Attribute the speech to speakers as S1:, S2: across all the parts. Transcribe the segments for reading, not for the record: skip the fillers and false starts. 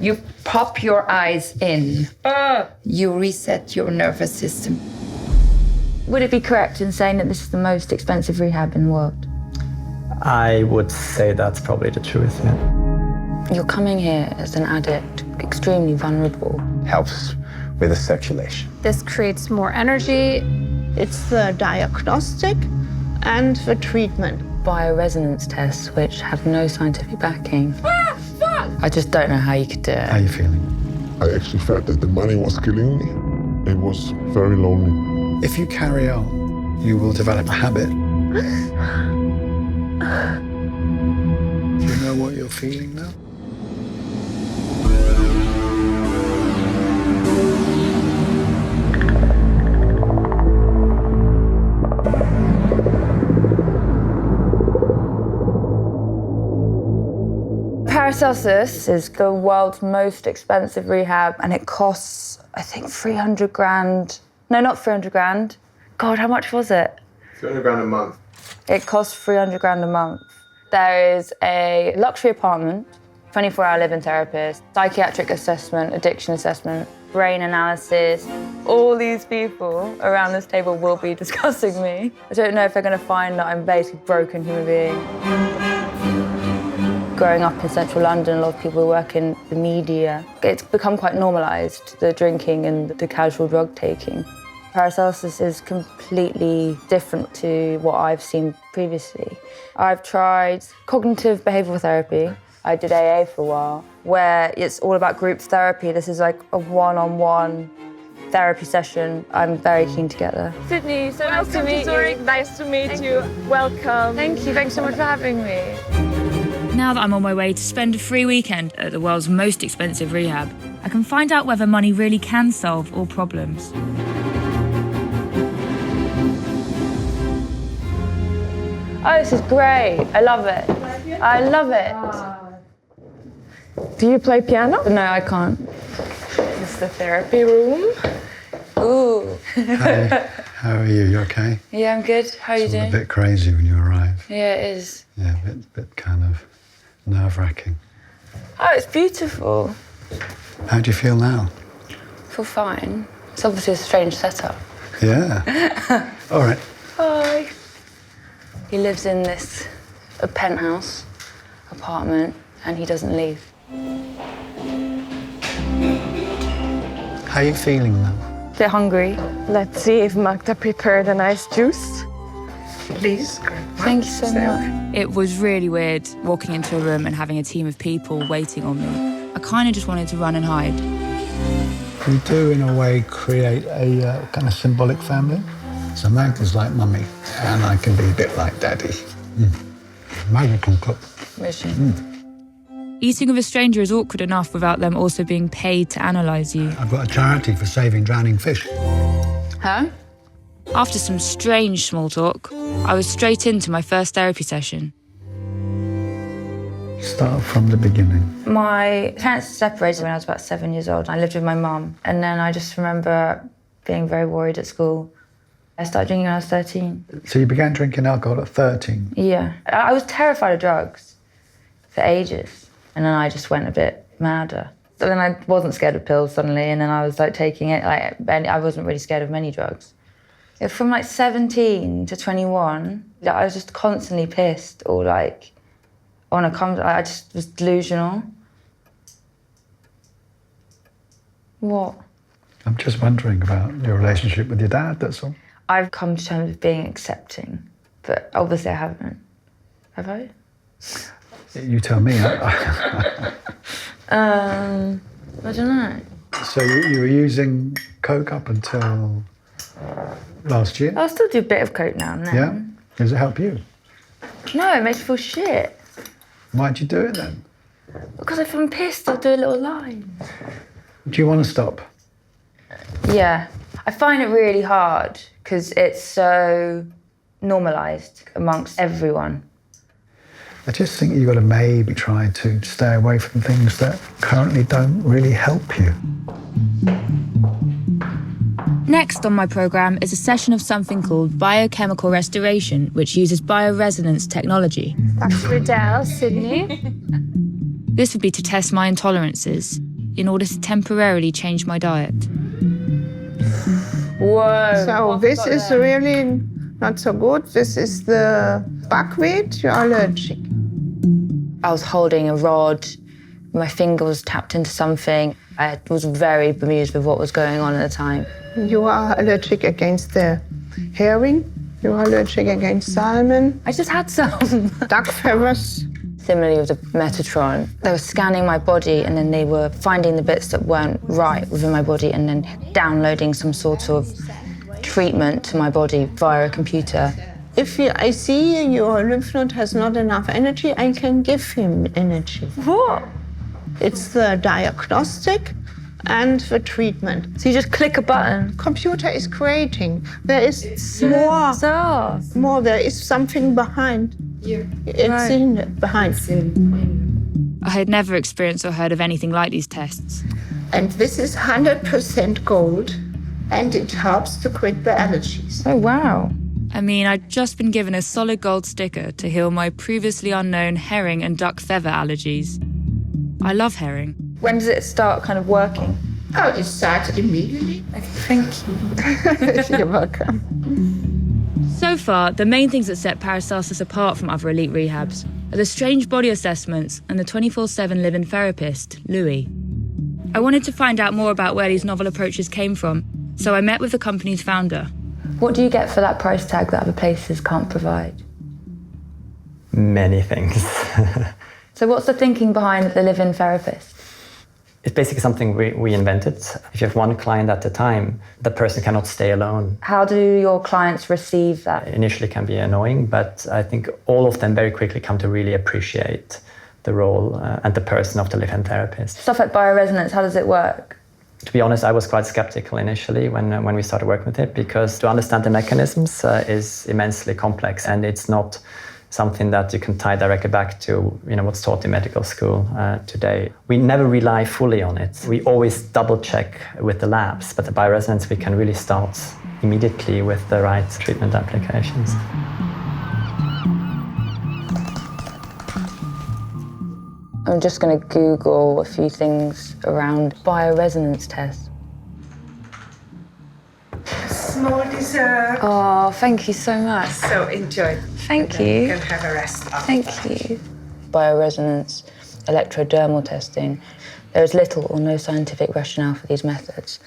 S1: You pop your eyes in. You reset your nervous system.
S2: Would it be correct in saying that this is the most expensive rehab in the world?
S3: I would say that's probably the truth, yeah.
S2: You're coming here as an addict, extremely vulnerable.
S4: Helps with the circulation.
S5: This creates more energy.
S6: It's the diagnostic and the treatment.
S2: Bioresonance tests, which have no scientific backing. I just don't know how you could do it.
S3: How are you feeling?
S7: I actually felt that the money was killing me. It was very lonely.
S8: If you carry on, you will develop a habit. Do you know what you're feeling now?
S2: Paracelsus is the world's most expensive rehab, and it costs, I think, 300 grand. No, not 300 grand. God, how much was it?
S4: 300 grand a month.
S2: It costs 300 grand a month. There is a luxury apartment, 24-hour living therapist, psychiatric assessment, addiction assessment, brain analysis. All these people around this table will be discussing me. I don't know if they're going to find that I'm basically a broken human being. Growing up in central London, a lot of people work in the media. It's become quite normalised, the drinking and the casual drug taking. Paracelsus is completely different to what I've seen previously. I've tried cognitive behavioural therapy. I did AA for a while, where it's all about group therapy. This is like a one-on-one therapy session. I'm very keen to get there.
S5: Sydney, so nice to meet you. Nice to meet you. Welcome.
S2: Thank you. Thanks so much for having me.
S9: Now that I'm on my way to spend a free weekend at the world's most expensive rehab, I can find out whether money really can solve all problems.
S2: Oh, this is great. I love it. I love it.
S5: Do you play piano?
S2: No, I can't.
S5: This is the therapy room.
S2: Ooh.
S8: Hi, how are you? You okay?
S2: Yeah, I'm good. How are you
S8: It's all
S2: doing?
S8: a bit crazy when you arrive.
S2: Yeah, it is.
S8: Yeah, a bit kind of nerve-wracking.
S2: Oh, it's beautiful.
S8: How do you feel now?
S2: I feel fine. It's obviously a strange setup.
S8: Yeah. All right.
S2: Hi. He lives in this penthouse apartment and he doesn't leave.
S8: How are you feeling now?
S2: A bit hungry.
S5: Let's see if Magda prepared a nice juice.
S1: Please.
S2: Thank you so much.
S9: It was really weird walking into a room and having a team of people waiting on me. I kind of just wanted to run and hide.
S8: We do, in a way, create a kind of symbolic family. So Magda's like mummy, and I can be a bit like daddy. Magda can cook.
S9: Eating with a stranger is awkward enough without them also being paid to analyse you.
S8: I've got a charity for saving drowning fish.
S2: Huh?
S9: After some strange small talk, I was straight into my first therapy session.
S8: Start from the beginning.
S2: My parents separated when I was about 7 years old. I lived with my mum, and then I just remember being very worried at school. I started drinking when I was 13.
S8: So you began drinking alcohol at 13?
S2: Yeah. I was terrified of drugs for ages, and then I just went a bit madder. So then I wasn't scared of pills suddenly, and then I was like taking it, and I wasn't really scared of many drugs. From like 17 to 21, I was just constantly pissed or like I just was delusional. What?
S8: I'm just wondering about your relationship with your dad, that's all.
S2: I've come to terms with being accepting, but obviously I haven't. Have I?
S8: You tell me.
S2: I don't know.
S8: So you were using coke up until last year?
S2: I'll still do a bit of coke now and then.
S8: Yeah? Does it help you?
S2: No, it makes me feel shit.
S8: Why'd you do it then?
S2: Because if I'm pissed, I'll do a little line.
S8: Do you want to stop?
S2: Yeah. I find it really hard because it's so normalised amongst everyone.
S8: I just think you've got to maybe try to stay away from things that currently don't really help you.
S9: Next on my programme is a session of something called biochemical restoration, which uses bioresonance technology.
S5: That's Riddell, Sydney.
S9: This would be to test my intolerances. in order to temporarily change my diet.
S2: Whoa.
S6: So this is really not so good. This is the buckwheat. You're allergic.
S2: I was holding a rod. My finger was tapped into something. I was very bemused with what was going on at the time.
S6: You are allergic against the herring. You are allergic against salmon,
S2: I just had some.
S6: duck feathers.
S2: Similarly with the Metatron, they were scanning my body and then they were finding the bits that weren't right within my body and then downloading some sort of treatment to my body via a computer.
S6: If I see your lymph node has not enough energy, I can give him energy.
S2: What?
S6: It's the diagnostic and the treatment.
S2: So you just click a button?
S6: Computer is creating. There is more. There is something behind. It's in behind.
S9: I had never experienced or heard of anything like these tests.
S6: And this is 100% gold, and it helps to quit the allergies.
S2: Oh, wow.
S9: I mean, I'd just been given a solid gold sticker to heal my previously unknown herring and duck feather allergies. I love herring.
S2: When does it start kind of working?
S6: Oh, it started immediately.
S2: Thank you. You're welcome.
S9: So far, the main things that set Paracelsus apart from other elite rehabs are the strange body assessments and the 24/7 live-in therapist, Louis. I wanted to find out more about where these novel approaches came from, so I met with the company's founder.
S2: What do you get for that price tag that other places can't provide?
S3: Many things.
S2: So what's the thinking behind the live-in therapist?
S3: It's basically something we invented. If you have one client at a time, the person cannot stay alone.
S2: How do your clients receive that?
S3: Initially can be annoying, but I think all of them very quickly come to really appreciate the role and the person of the live-in therapist.
S2: Stuff like bioresonance, how does it work?
S3: To be honest, I was quite skeptical initially when we started working with it, because to understand the mechanisms is immensely complex, and it's not something that you can tie directly back to what's taught in medical school today. We never rely fully on it. We always double check with the labs, but the bioresonance we can really start immediately with the right treatment applications.
S2: I'm just going to Google a few things around bioresonance tests.
S6: Small dessert.
S2: Oh, thank you so much.
S6: So enjoy.
S2: Thank you.
S6: You can have a rest.
S2: Thank you. Bioresonance, electrodermal testing. There is little or no scientific rationale for these methods.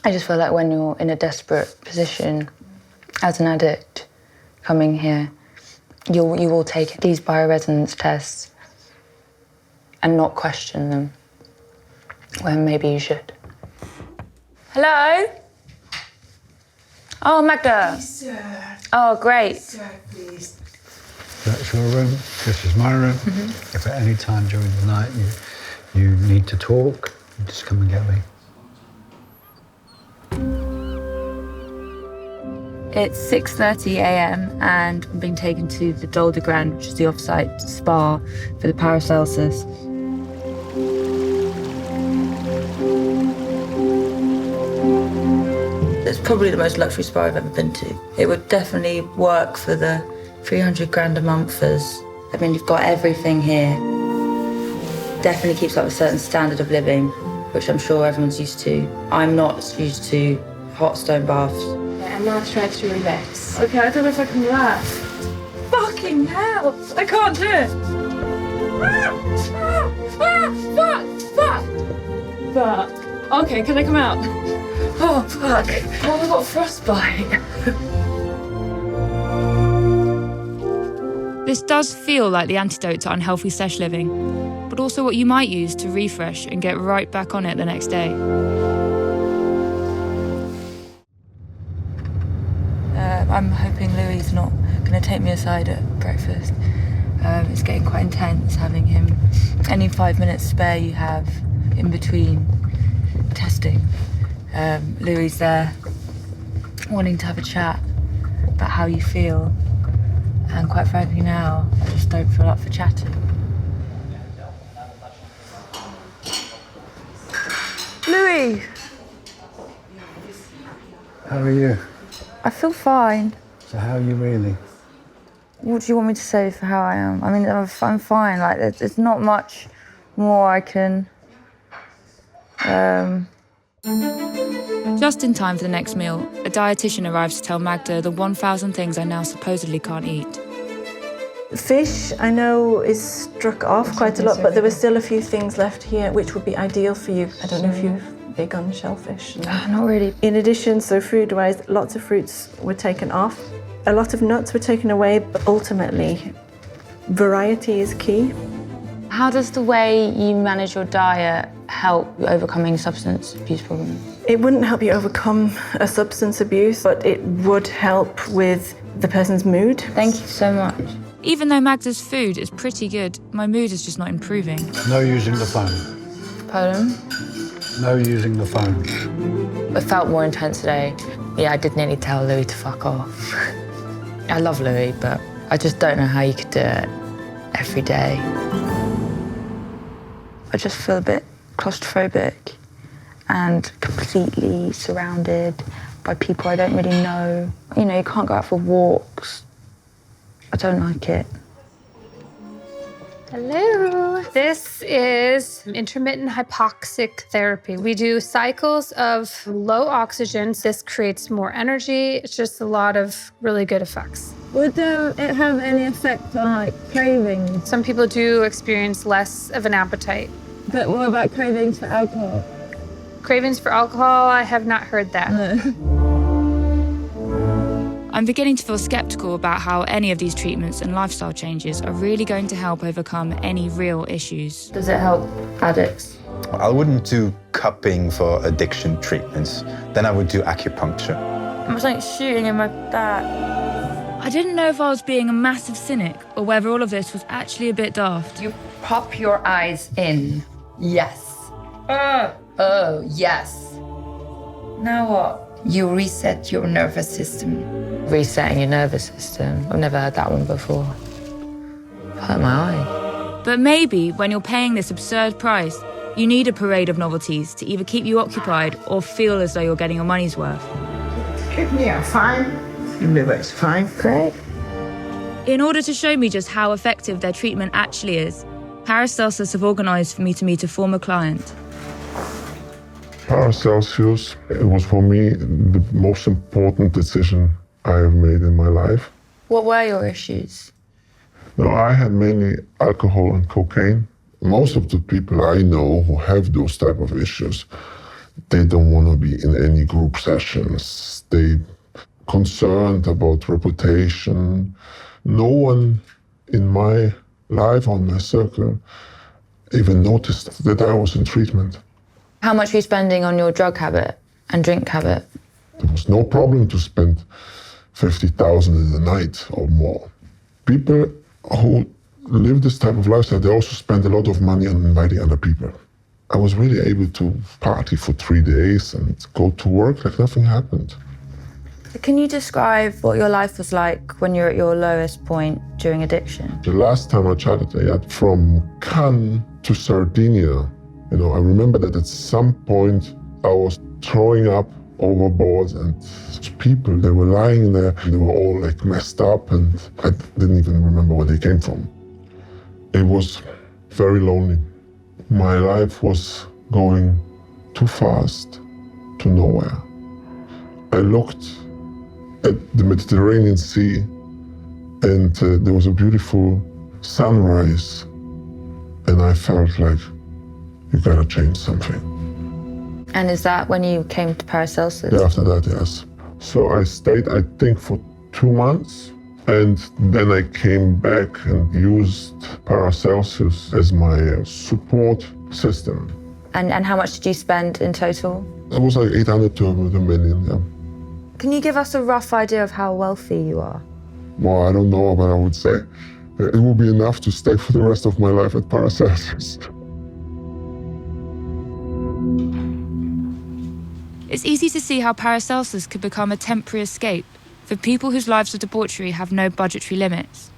S2: I just feel like when you're in a desperate position as an addict coming here, you will take these bioresonance tests and not question them, when maybe you should. Hello? Oh, Magda.
S6: Please, sir.
S2: Oh, great.
S6: Sir, please.
S8: That's your room. This is my room.
S2: Mm-hmm.
S8: If at any time during the night you need to talk, you just come and get me.
S2: It's 6:30 a.m. and I'm being taken to the gilded, which is the off-site spa for the Paracelsus. It's probably the most luxury spa I've ever been to. It would definitely work for the 300 grand a monthers. I mean, you've got everything here. Definitely keeps up a certain standard of living, which I'm sure everyone's used to. I'm not used to hot stone baths.
S5: I'm not trying to relax. Okay, I don't know if I can relax. Fucking hell! I can't do it! Fuck! Okay, can I come out? Oh, fuck. Oh, I've got frostbite.
S9: This does feel like the antidote to unhealthy sesh living, but also what you might use to refresh and get right back on it the next day. I'm hoping Louis is not going to take me aside at breakfast. It's getting quite intense having him. Any 5 minutes spare you have in between testing. Louis is there wanting to have a chat about how you feel. And quite frankly now, I just don't feel up for chatting. Louis!
S8: How are you?
S2: I feel fine.
S8: So how are you really?
S2: What do you want me to say for how I am? I mean, I'm fine. Like, there's not much more I can
S9: Just in time for the next meal, a dietitian arrives to tell Magda the 1,000 things I now supposedly can't eat.
S5: Fish, I know, is struck off quite a lot, but there were still a few things left here which would be ideal for you. I don't know if you're big on shellfish.
S2: Not really.
S5: In addition, so food-wise, lots of fruits were taken off. A lot of nuts were taken away, but ultimately, variety is key.
S2: How does the way you manage your diet help you overcoming substance abuse problems?
S5: It wouldn't help you overcome a substance abuse, but it would help with the person's mood.
S2: Thank you so much.
S9: Even though Magda's food is pretty good, my mood is just not improving.
S8: No using the phone.
S2: Pardon?
S8: No using the phone.
S2: It felt more intense today. Yeah, I did nearly tell Louis to fuck off. I love Louis, but I just don't know how you could do it every day. I just feel a bit claustrophobic and completely surrounded by people I don't really know. You know, you can't go out for walks. I don't like it.
S10: Hello. This is intermittent hypoxic therapy. We do cycles of low oxygen. This creates more energy. It's just a lot of really good effects.
S5: Would it have any effect on, like, cravings?
S10: Some people do experience less of an appetite.
S5: But what about cravings for alcohol?
S10: Cravings for alcohol, I have not heard that.
S5: No.
S9: I'm beginning to feel skeptical about how any of these treatments and lifestyle changes are really going to help overcome any real issues.
S2: Does it help addicts?
S4: I wouldn't do cupping for addiction treatments. Then I would do acupuncture.
S2: I was like shooting in my back.
S9: I didn't know if I was being a massive cynic or whether all of this was actually a bit daft.
S1: You pop your eyes in. Yes. Oh, yes.
S2: Now what?
S1: You reset your nervous system.
S2: Resetting your nervous system. I've never heard that one before. Hurt my eye.
S9: But maybe when you're paying this absurd price, you need a parade of novelties to either keep you occupied or feel as though you're getting your money's worth.
S6: Kidney are fine. Liver is fine.
S2: Great.
S9: In order to show me just how effective their treatment actually is, Paracelsus have organised for me to meet a former client.
S7: Paracelsus, it was for me the most important decision I have made in my life.
S2: What were your issues?
S7: No, I had mainly alcohol and cocaine. Most of the people I know who have those type of issues, they don't want to be in any group sessions. They concerned about reputation. No one in my life, on my circle, even noticed that I was in treatment.
S2: How much were you spending on your drug habit and drink habit?
S7: There was no problem to spend 50,000 in a night or more. People who live this type of lifestyle, they also spend a lot of money on inviting other people. I was really able to party for 3 days and go to work like nothing happened.
S2: Can you describe what your life was like when you're at your lowest point during addiction?
S7: The last time I chatted, I had from Cannes to Sardinia. You know, I remember that at some point I was throwing up overboard and people, they were lying there, they were all like messed up and I didn't even remember where they came from. It was very lonely. My life was going too fast to nowhere. I looked at the Mediterranean Sea and there was a beautiful sunrise and I felt like, you gotta change something.
S2: And is that when you came to Paracelsus?
S7: Yeah, after that, yes. So I stayed, I think, for 2 months. And then I came back and used Paracelsus as my support system.
S2: And how much did you spend in total?
S7: It was like 800 to 1 million, yeah.
S2: Can you give us a rough idea of how wealthy you are?
S7: Well, I don't know, but I would say it will be enough to stay for the rest of my life at Paracelsus.
S9: It's easy to see how Paracelsus could become a temporary escape for people whose lives of debauchery have no budgetary limits.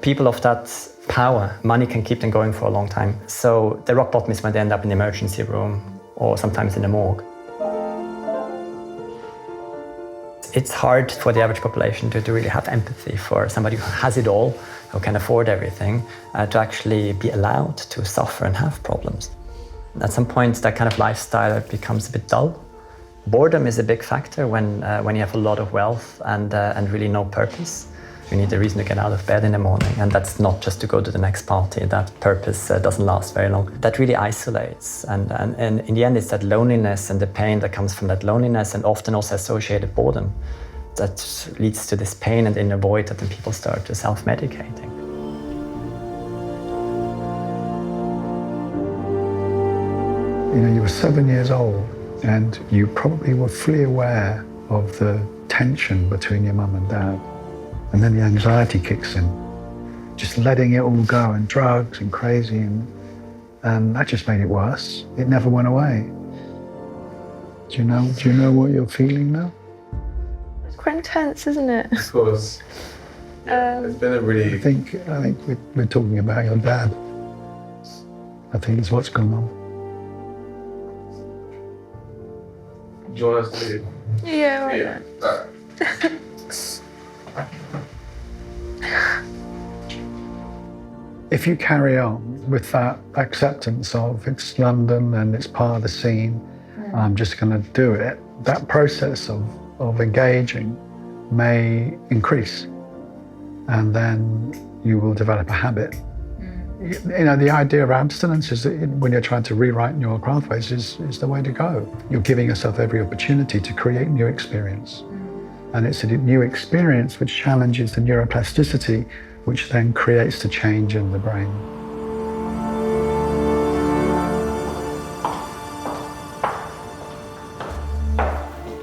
S3: People of that power, money can keep them going for a long time. So the rock bottom is when they end up in the emergency room or sometimes in the morgue. It's hard for the average population to really have empathy for somebody who has it all, who can afford everything, to actually be allowed to suffer and have problems. At some point, that kind of lifestyle becomes a bit dull. Boredom is a big factor when you have a lot of wealth and really no purpose. You need a reason to get out of bed in the morning, and that's not just to go to the next party. That purpose doesn't last very long. That really isolates, and in the end, it's that loneliness and the pain that comes from that loneliness, and often also associated boredom, that leads to this pain and inner void that then people start to self-medicating.
S8: You know, you were 7 years old, and you probably were fully aware of the tension between your mum and dad. And then the anxiety kicks in, just letting it all go, and drugs and crazy, and that just made it worse. It never went away. Do you know what you're feeling now?
S2: It's quite intense, isn't it?
S11: Of course. It's been a really...
S8: I think we're talking about your dad. I think that's what's going on.
S11: Do you want us to leave?
S2: Yeah, why
S11: Yeah.
S2: not?
S8: If you carry on with that acceptance of it's London and it's part of the scene, I'm just going to do it, that process of engaging may increase, and then you will develop a habit. You know, the idea of abstinence is that when you're trying to rewrite neural pathways is the way to go. You're giving yourself every opportunity to create new experience. And it's a new experience which challenges the neuroplasticity, which then creates the change in the brain.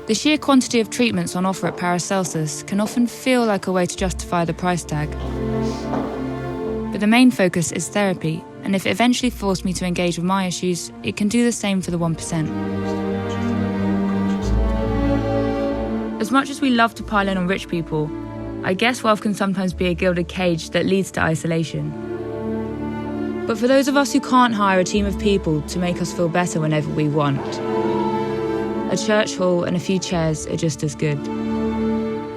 S12: The sheer quantity of treatments on offer at Paracelsus can often feel like a way to justify the price tag. But the main focus is therapy, and if it eventually forced me to engage with my issues, it can do the same for the 1%. As much as we love to pile in on rich people, I guess wealth can sometimes be a gilded cage that leads to isolation. But for those of us who can't hire a team of people to make us feel better whenever we want, a church hall and a few chairs are just as good.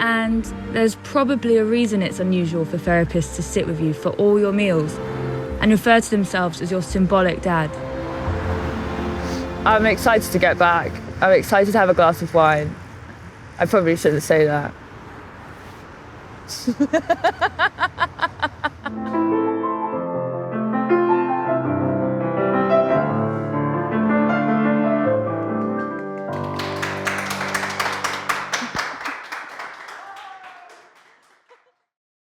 S12: And there's probably a reason it's unusual for therapists to sit with you for all your meals and refer to themselves as your symbolic dad.
S2: I'm excited to get back. I'm excited to have a glass of wine. I probably shouldn't say that.